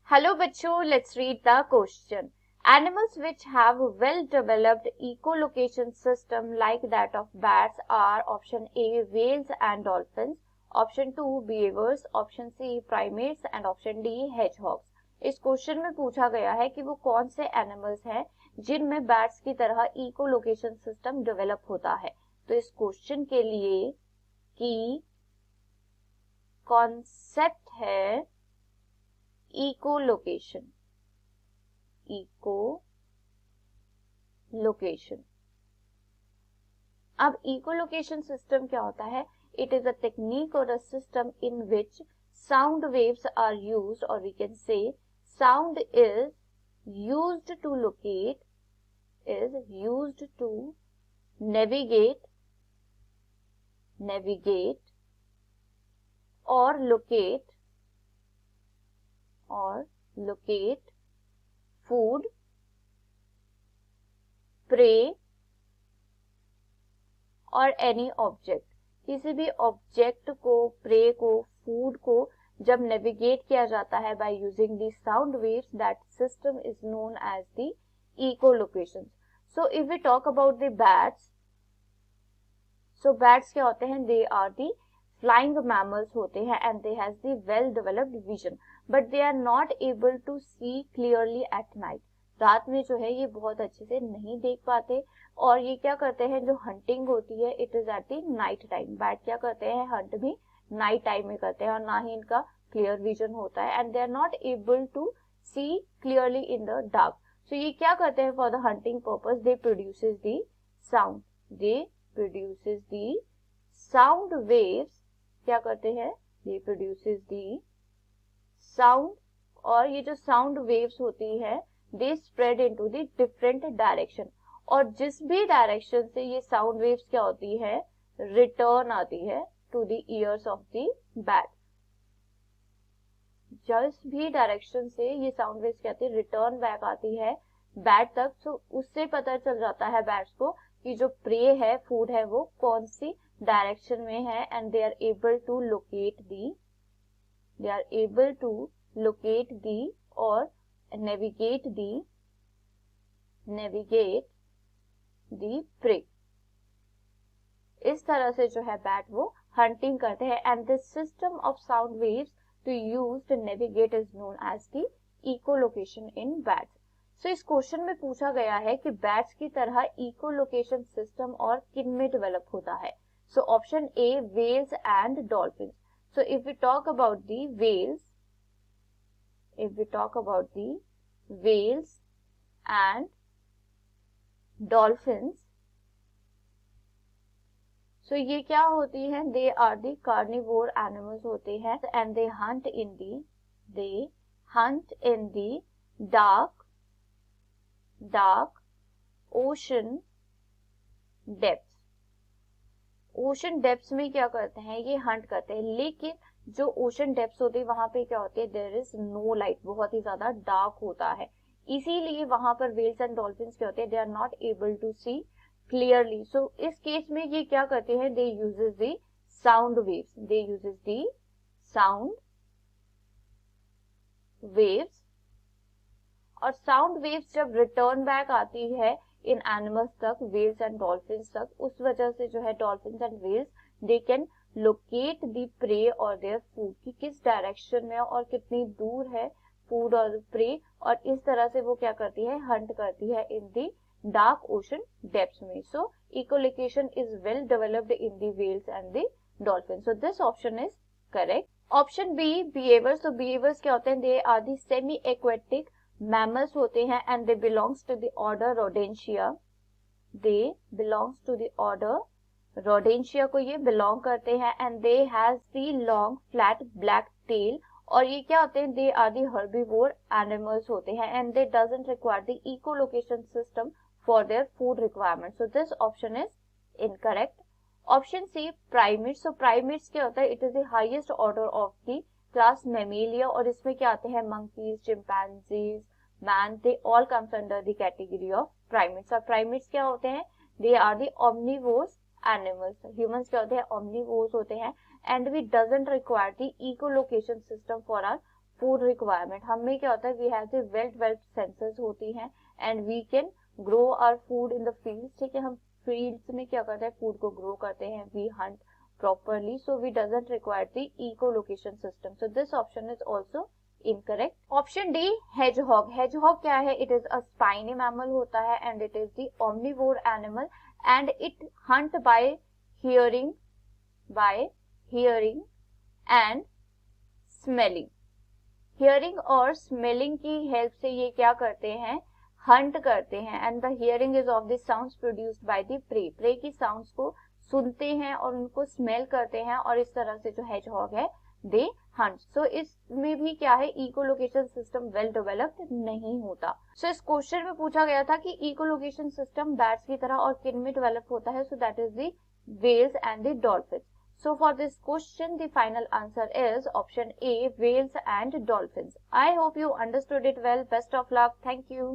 Hello बच्चों, let's read the question. Animals which have well-developed echolocation system like that of bats are option A whales and dolphins, option 2 beavers, option C primates and option D hedgehogs. इस question में पूछा गया है कि वो कौन से एनिमल्स हैं जिनमें बैट्स की तरह इकोलोकेशन सिस्टम डेवलप होता है. तो इस क्वेश्चन के लिए की कॉन्सेप्ट है इकोलोकेशन. अब इकोलोकेशन सिस्टम क्या होता है? इट इज अ टेक्निक और a system in which sound waves are used, और we can say sound is used to locate, navigate और locate food, prey और any object. किसी भी ऑब्जेक्ट को, प्रे को, फूड को जब नेविगेट किया जाता है by using the sound waves, that system is known as the echolocation. So if we talk about the bats, so bats क्या होते हैं? They are the flying mammals होते हैं and they has the well developed vision, but they are not able to see clearly at night. रात में जो है ये बहुत अच्छे से नहीं देख पाते, और ये क्या करते हैं, जो हंटिंग होती है it is at the night time. Bat क्या करते हैं? हंट भी नाइट टाइम में करते हैं और ना ही इनका क्लियर विजन होता है, and they are not able to see clearly in the dark. So ये क्या करते हैं? For the hunting purpose they produces the sound waves. क्या करते हैं? दे प्रोड्यूसेस द साउंड, और ये जो साउंड वेव्स होती है they spread into the different direction, और जिस भी डायरेक्शन से ये साउंड वेव्स क्या होती है? रिटर्न आती है to the ears of the bat. जिस भी डायरेक्शन से ये साउंड वेव्स क्या आती है? रिटर्न बैक आती है बैट तक. तो उससे पता चल जाता है बैट्स को कि जो प्रे है, फूड है, वो कौन सी डायरेक्शन में है, and they are able to locate the और नेविगेट दी प्रे. इस तरह से जो है बैट वो हंटिंग करते हैं, and this system of sound waves to use to navigate is known as the echolocation in bats. So इस क्वेश्चन में पूछा गया है कि बैट्स की तरह इकोलोकेशन सिस्टम और किन में डेवलप होता है. So option A whales and dolphins. So if we talk about the whales and dolphins, so ये क्या होती हैं? They are the carnivore animals होते हैं, and they hunt in the dark ocean depths. Ocean depths में क्या करते हैं? ये हंट करते हैं, लेकिन जो ओशन डेप्थ्स होते हैं वहां पे क्या होते हैं? देयर इज नो लाइट, बहुत ही ज्यादा डार्क होता है, इसीलिए वहां पर व्हेल्स एंड डॉल्फिन्स क्या होते हैं? They are not able to see clearly. So इस केस में ये क्या करते हैं? They uses the sound waves, और साउंड वेव्स जब रिटर्न बैक आती है इन एनिमल्स तक, व्हेल्स एंड डॉल्फिन्स तक, उस वजह से जो है dolphins and whales they can locate the prey और देयर फूड, कि किस डायरेक्शन में और कितनी दूर है फूड और प्रे, और इस तरह से वो क्या करती है? हंट करती है in the dark ocean depths में. So echolocation is well developed in the whales and the dolphin. So this option is correct. Option B beavers. तो बिहेवियर्स क्या होते हैं? They are the semi aquatic mammals होते हैं, and they belongs to the order Rodentia को ये belong करते हैं, and they has the long flat black tail, और ये क्या होते हैं? They are the herbivore animals होते हैं, and they doesn't require the echolocation system for their food requirement. So this option is incorrect. Option C primates. So primates क्या होता है? It is the highest order of the class mammalia, और इसमें क्या आते हैं? Monkeys, chimpanzees, man, they all comes under the category of primates. और primates क्या होते हैं? They are the omnivores animals. Humans क्या होते हैं? omnivores होते हैं, and we doesn't require the echolocation system for our food requirement, हमें क्या होता है, we have the wealth sensors होती हैं and we can grow our food in the field, ठीक है, हम फील्ड्स में क्या करते हैं, फूड को ग्रो करते हैं, we hunt properly, so we doesn't require the echolocation system, so this option is also incorrect. Option D, hedgehog. Hedgehog क्या है, it is a spiny mammal होता है and it is the omnivore animal and it hunt by hearing and smelling. Hearing और smelling की help से ये क्या करते हैं, हंट करते हैं, and the hearing is of the sounds produced by the prey की साउंड्स को सुनते हैं और उनको स्मेल करते हैं, और इस तरह से जो हेजहॉग है दे हंट. सो इसमें भी क्या है, इकोलोकेशन सिस्टम वेल डेवलप्ड नहीं होता. सो इस क्वेश्चन में पूछा गया था कि इकोलोकेशन सिस्टम बैट्स की तरह और किन में डेवलप होता है, so that is the whales and the dolphins. So for this question, the final answer is option A, whales and dolphins. I hope you understood it well. Best of luck. Thank you.